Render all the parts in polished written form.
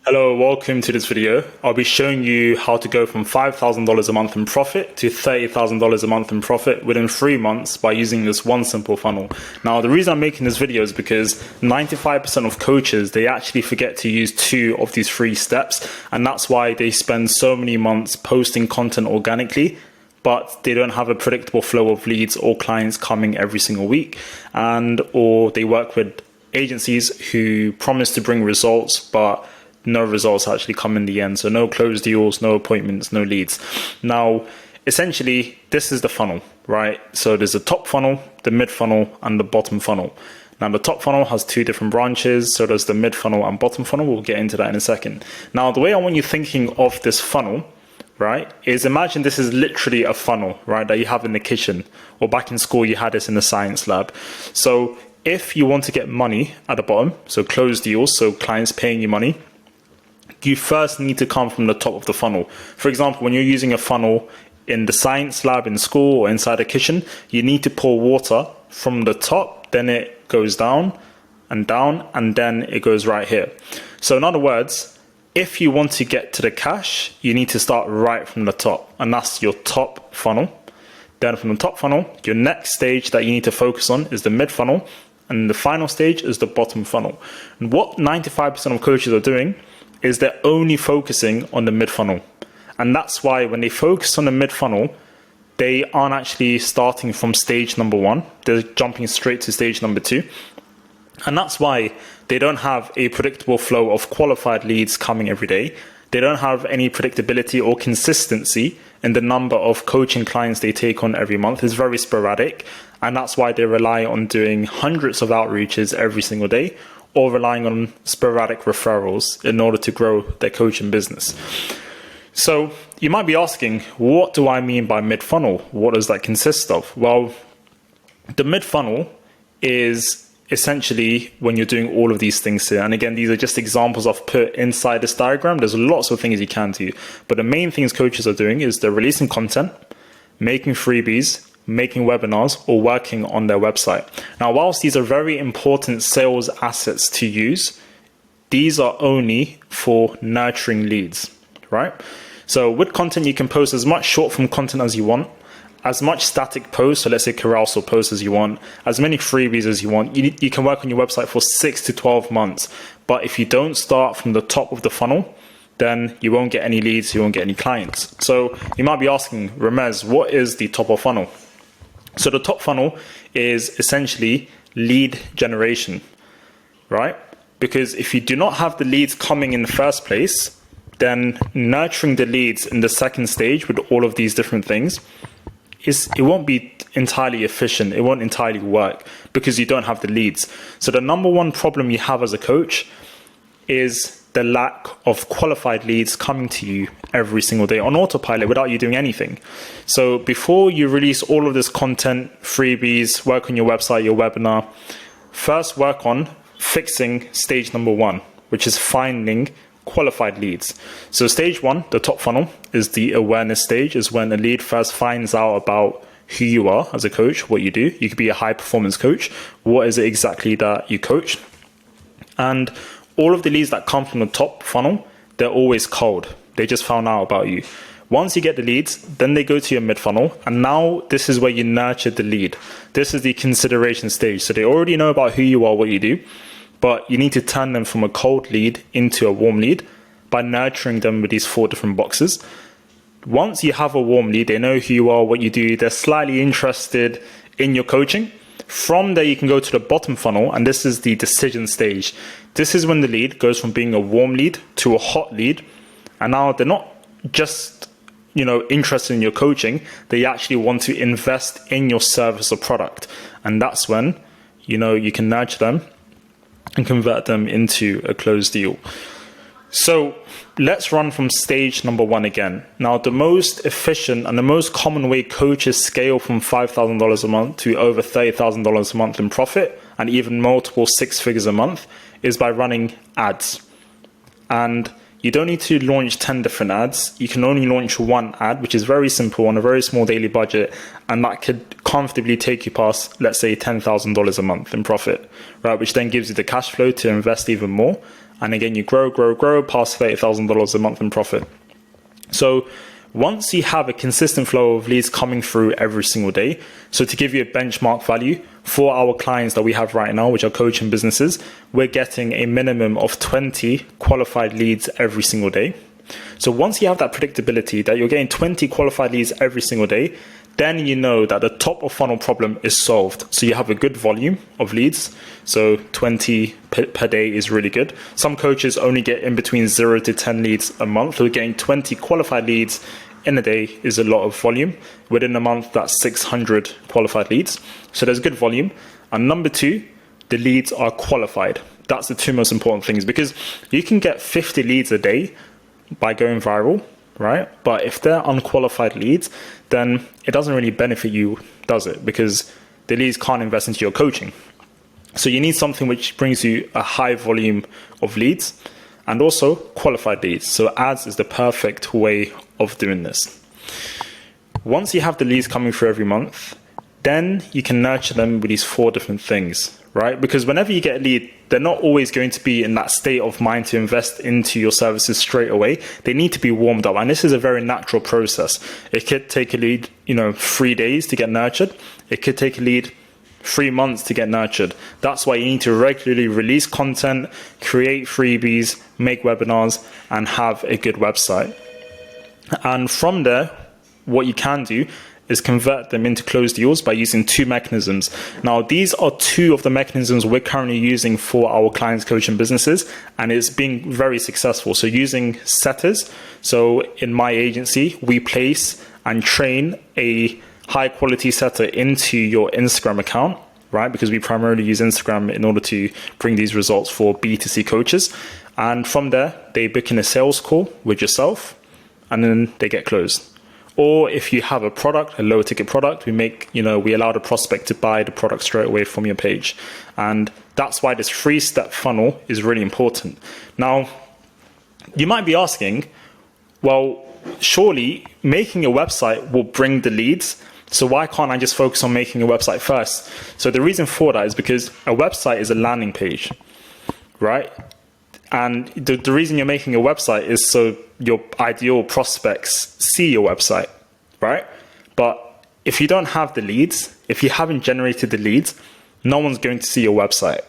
Hello, welcome to this video. I'll be showing you how to go from $5,000 a month in profit to $30,000 a month in profit within 3 months by using this one simple funnel. Now, the reason I'm making this video is because 95% of coaches, they actually forget to use 2 of these 3 steps. And that's why they spend so many months posting content organically, but they don't have a predictable flow of leads or clients coming every single week. Or they work with agencies who promise to bring results, but no results actually come in the end. So no closed deals, no appointments, no leads. Now, essentially, this is the funnel, right? So there's the top funnel, the mid funnel, and the bottom funnel. Now, the top funnel has 2 different branches. So there's the mid funnel and bottom funnel. We'll get into that in a second. Now, the way I want you thinking of this funnel, right, is imagine this is literally a funnel, right, that you have in the kitchen, or back in school, you had this in the science lab. So if you want to get money at the bottom, so closed deals, so clients paying you money, you first need to come from the top of the funnel. For example, when you're using a funnel in the science lab in school or inside a kitchen, you need to pour water from the top, then it goes down, and then it goes right here. So in other words, if you want to get to the cash, you need to start right from the top, and that's your top funnel. Then from the top funnel, your next stage that you need to focus on is the mid funnel, and the final stage is the bottom funnel. And what 95% of coaches are doing is they're only focusing on the mid funnel. And that's why when they focus on the mid funnel, they aren't actually starting from stage number 1. They're jumping straight to stage number 2. And that's why they don't have a predictable flow of qualified leads coming every day. They don't have any predictability or consistency in the number of coaching clients they take on every month. It's very sporadic. And that's why they rely on doing hundreds of outreaches every single day, or relying on sporadic referrals in order to grow their coaching business. So you might be asking, what do I mean by mid-funnel? What does that consist of? Well, the mid-funnel is essentially when you're doing all of these things here. And again, these are just examples I've put inside this diagram. There's lots of things you can do. But the main things coaches are doing is they're releasing content, making freebies, making webinars, or working on their website. Now, whilst these are very important sales assets to use, these are only for nurturing leads, right? So with content, you can post as much short form content as you want, as much static posts, so let's say carousel posts as you want, as many freebies as you want. You can work on your website for 6 to 12 months. But if you don't start from the top of the funnel, then you won't get any leads, you won't get any clients. So you might be asking, Ramez, what is the top of funnel? So the top funnel is essentially lead generation, right? Because if you do not have the leads coming in the first place, then nurturing the leads in the second stage with all of these different things, it won't be entirely efficient. It won't entirely work because you don't have the leads. So the number one problem you have as a coach is the lack of qualified leads coming to you every single day on autopilot without you doing anything. So before you release all of this content, freebies, work on your website, your webinar, first work on fixing stage number 1, which is finding qualified leads. So stage 1, the top funnel, is the awareness stage, is when a lead first finds out about who you are as a coach, what you do. You could be a high performance coach. What is it exactly that you coach? And all of the leads that come from the top funnel, they're always cold. They just found out about you. Once you get the leads, then they go to your mid funnel. And now this is where you nurture the lead. This is the consideration stage. So they already know about who you are, what you do, but you need to turn them from a cold lead into a warm lead by nurturing them with these 4 different boxes. Once you have a warm lead, they know who you are, what you do, they're slightly interested in your coaching. From there, you can go to the bottom funnel, and this is the decision stage. This is when the lead goes from being a warm lead to a hot lead. And now they're not just, interested in your coaching. They actually want to invest in your service or product. And that's when, you can nurture them and convert them into a closed deal. So let's run from stage number 1 again. Now, the most efficient and the most common way coaches scale from $5,000 a month to over $30,000 a month in profit, and even multiple 6 figures a month, is by running ads. And you don't need to launch 10 different ads. You can only launch 1 ad, which is very simple on a very small daily budget. And that could comfortably take you past, let's say, $10,000 a month in profit, right? Which then gives you the cash flow to invest even more And again, you grow past $30,000 a month in profit. So once you have a consistent flow of leads coming through every single day, so to give you a benchmark value for our clients that we have right now, which are coaching businesses, we're getting a minimum of 20 qualified leads every single day. So once you have that predictability that you're getting 20 qualified leads every single day, then you know that the top of funnel problem is solved. So you have a good volume of leads. So 20 per day is really good. Some coaches only get in between 0 to 10 leads a month. So getting 20 qualified leads in a day is a lot of volume. Within a month, that's 600 qualified leads. So there's good volume. And number two, the leads are qualified. That's the two most important things, because you can get 50 leads a day by going viral, right? But if they're unqualified leads, then it doesn't really benefit you, does it? Because the leads can't invest into your coaching. So you need something which brings you a high volume of leads and also qualified leads. So ads is the perfect way of doing this. Once you have the leads coming through every month, then you can nurture them with these 4 different things, right? Because whenever you get a lead, they're not always going to be in that state of mind to invest into your services straight away. They need to be warmed up. And this is a very natural process. It could take a lead, 3 days to get nurtured. It could take a lead 3 months to get nurtured. That's why you need to regularly release content, create freebies, make webinars, and have a good website. And from there, what you can do is convert them into closed deals by using 2 mechanisms. Now, these are 2 of the mechanisms we're currently using for our clients' coaching businesses, and it's being very successful. So using setters. So in my agency, we place and train a high quality setter into your Instagram account, right? Because we primarily use Instagram in order to bring these results for B2C coaches. And from there, they book in a sales call with yourself, and then they get closed. Or if you have a product, a low ticket product, we allow the prospect to buy the product straight away from your page. And that's why this 3-step funnel is really important. Now, you might be asking, well, surely making a website will bring the leads. So why can't I just focus on making a website first? So the reason for that is because a website is a landing page, right? And the reason you're making a website is so your ideal prospects see your website, right? But if you don't have the leads, if you haven't generated the leads, no one's going to see your website,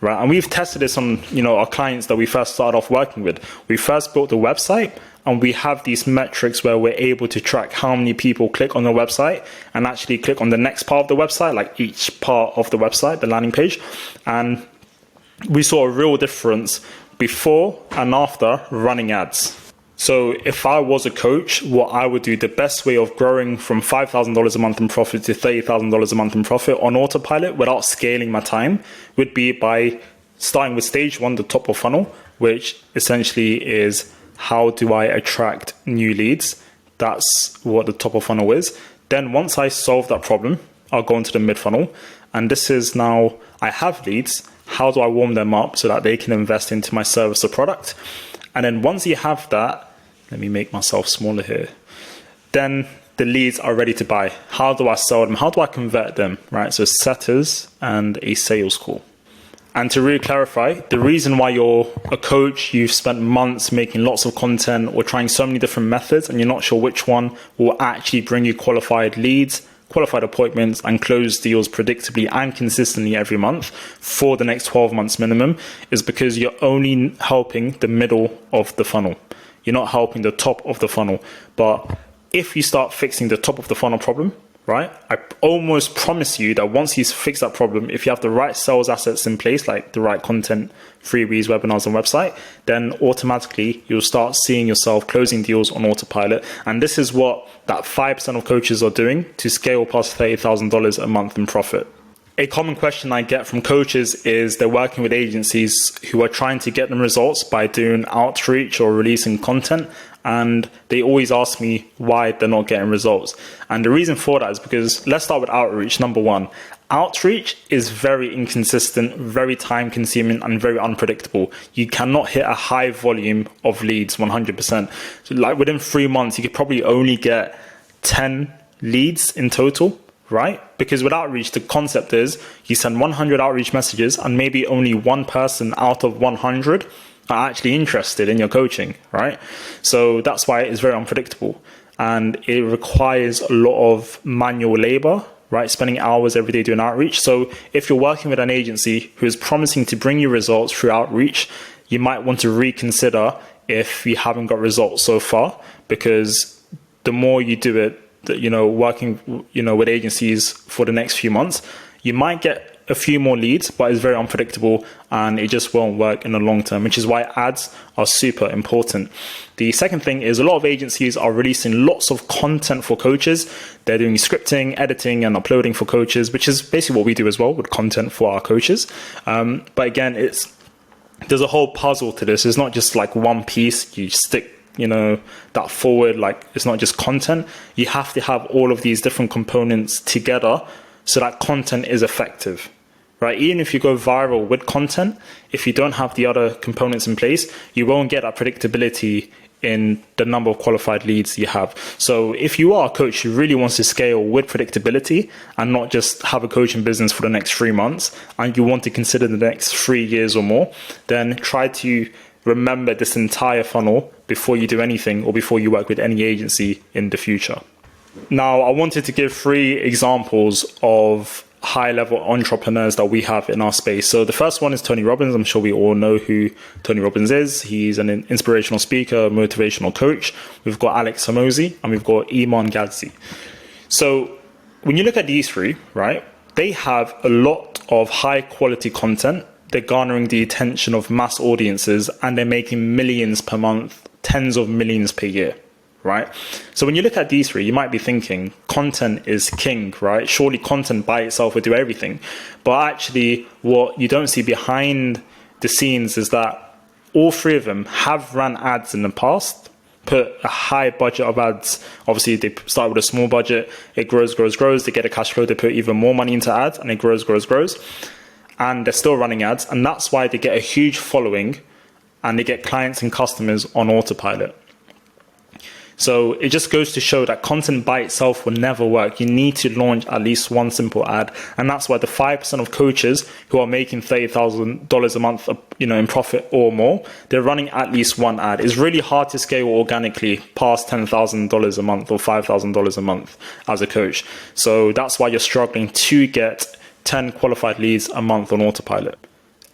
right? And we've tested this on, our clients that we first started off working with. We first built the website, and we have these metrics where we're able to track how many people click on the website and actually click on the next part of the website, like each part of the website, the landing page. And we saw a real difference before and after running ads. So if I was a coach, what I would do, the best way of growing from $5,000 a month in profit to $30,000 a month in profit on autopilot without scaling my time would be by starting with stage 1, the top of funnel, which essentially is how do I attract new leads? That's what the top of funnel is. Then once I solve that problem, I'll go into the mid funnel. And this is now I have leads. How do I warm them up so that they can invest into my service or product? And then once you have that, let me make myself smaller here. Then the leads are ready to buy. How do I sell them? How do I convert them? Right? So setters and a sales call. And to really clarify, the reason why you're a coach, you've spent months making lots of content or trying so many different methods, and you're not sure which one will actually bring you qualified leads, qualified appointments, and close deals predictably and consistently every month for the next 12 months minimum, is because you're only helping the middle of the funnel. You're not helping the top of the funnel. But if you start fixing the top of the funnel problem, right, I almost promise you that once you fix that problem, if you have the right sales assets in place, like the right content, freebies, webinars, and website, then automatically you'll start seeing yourself closing deals on autopilot. And this is what that 5% of coaches are doing to scale past $30,000 a month in profit. A common question I get from coaches is they're working with agencies who are trying to get them results by doing outreach or releasing content. And they always ask me why they're not getting results. And the reason for that is because, let's start with outreach. Number 1, outreach is very inconsistent, very time consuming, and very unpredictable. You cannot hit a high volume of leads 100%. So like within 3 months, you could probably only get 10 leads in total, right? Because with outreach, the concept is you send 100 outreach messages and maybe only one person out of 100 are actually interested in your coaching, right? So that's why it's very unpredictable, and it requires a lot of manual labor, right? Spending hours every day doing outreach. So if you're working with an agency who is promising to bring you results through outreach, you might want to reconsider if you haven't got results so far, because the more you do it, working, with agencies for the next few months, you might get a few more leads, but it's very unpredictable and it just won't work in the long term, which is why ads are super important. The second thing is a lot of agencies are releasing lots of content for coaches. They're doing scripting, editing, and uploading for coaches, which is basically what we do as well with content for our coaches. But again, there's a whole puzzle to this. It's not just like one piece. You stick that forward, like it's not just content. You have to have all of these different components together so that content is effective, right? Even if you go viral with content, if you don't have the other components in place, you won't get that predictability in the number of qualified leads you have. So if you are a coach who really wants to scale with predictability and not just have a coaching business for the next 3 months, and you want to consider the next 3 years or more, then try to remember this entire funnel before you do anything or before you work with any agency in the future. Now, I wanted to give 3 examples of high-level entrepreneurs that we have in our space. So the first one is Tony Robbins. I'm sure we all know who Tony Robbins is. He's an inspirational speaker, motivational coach. We've got Alex Hormozi and we've got Iman Gadzhi. So when you look at these 3, right, they have a lot of high-quality content. They're garnering the attention of mass audiences and they're making millions per month, tens of millions per year, right? So when you look at these 3, you might be thinking content is king, right? Surely content by itself would do everything. But actually what you don't see behind the scenes is that all 3 of them have ran ads in the past, put a high budget of ads. Obviously they start with a small budget, it grows. They get a cash flow, they put even more money into ads and it grows. And they're still running ads, and that's why they get a huge following and they get clients and customers on autopilot. So it just goes to show that content by itself will never work. You need to launch at least one simple ad, and that's why the 5% of coaches who are making $30,000 a month, in profit or more, they're running at least one ad. It's really hard to scale organically past $10,000 a month or $5,000 a month as a coach. So that's why you're struggling to get 10 qualified leads a month on autopilot.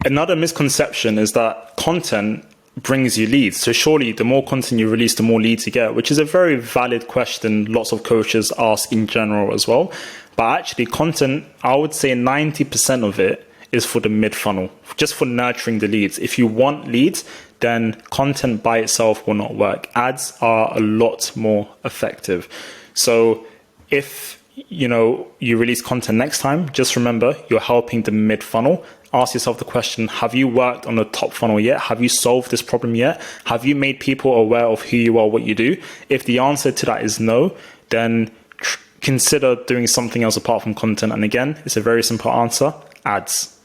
Another misconception is that content brings you leads. So surely the more content you release, the more leads you get, which is a very valid question lots of coaches ask in general as well. But actually content, I would say 90% of it is for the mid-funnel, just for nurturing the leads. If you want leads, then content by itself will not work. Ads are a lot more effective. So if you release content next time, just remember you're helping the mid-funnel. Ask yourself the question, have you worked on the top funnel yet? Have you solved this problem yet? Have you made people aware of who you are, what you do? If the answer to that is no, then consider doing something else apart from content. And again, it's a very simple answer, ads.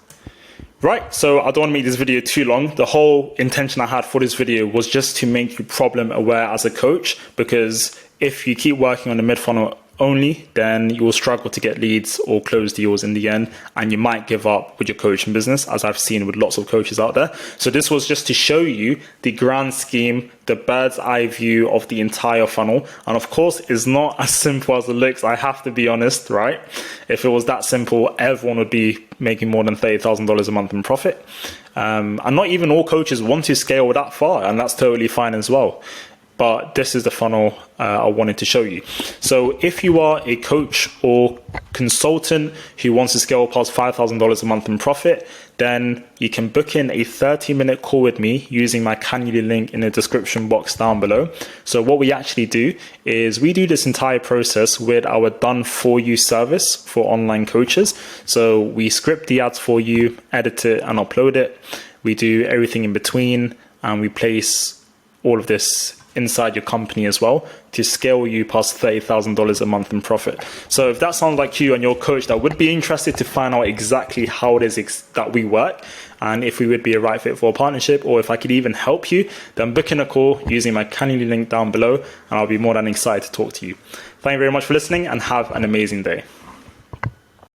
Right, so I don't want to make this video too long. The whole intention I had for this video was just to make you problem aware as a coach, because if you keep working on the mid-funnel only, then you will struggle to get leads or close deals in the end, and you might give up with your coaching business, as I've seen with lots of coaches out there. So this was just to show you the grand scheme, the bird's eye view of the entire funnel. And of course, it's not as simple as it looks. I have to be honest, right? If it was that simple, everyone would be making more than $30,000 a month in profit. And not even all coaches want to scale that far, and that's totally fine as well. But this is the funnel I wanted to show you. So if you are a coach or consultant who wants to scale past $5,000 a month in profit, then you can book in a 30-minute call with me using my Calendly link in the description box down below. So what we actually do is we do this entire process with our done for you service for online coaches. So we script the ads for you, edit it and upload it. We do everything in between, and we place all of this inside your company as well to scale you past $30,000 a month in profit. So if that sounds like you and your coach that would be interested to find out exactly how it is that we work, and if we would be a right fit for a partnership, or if I could even help you, then book in a call using my Calendly link down below, and I'll be more than excited to talk to you. Thank you very much for listening, and have an amazing day.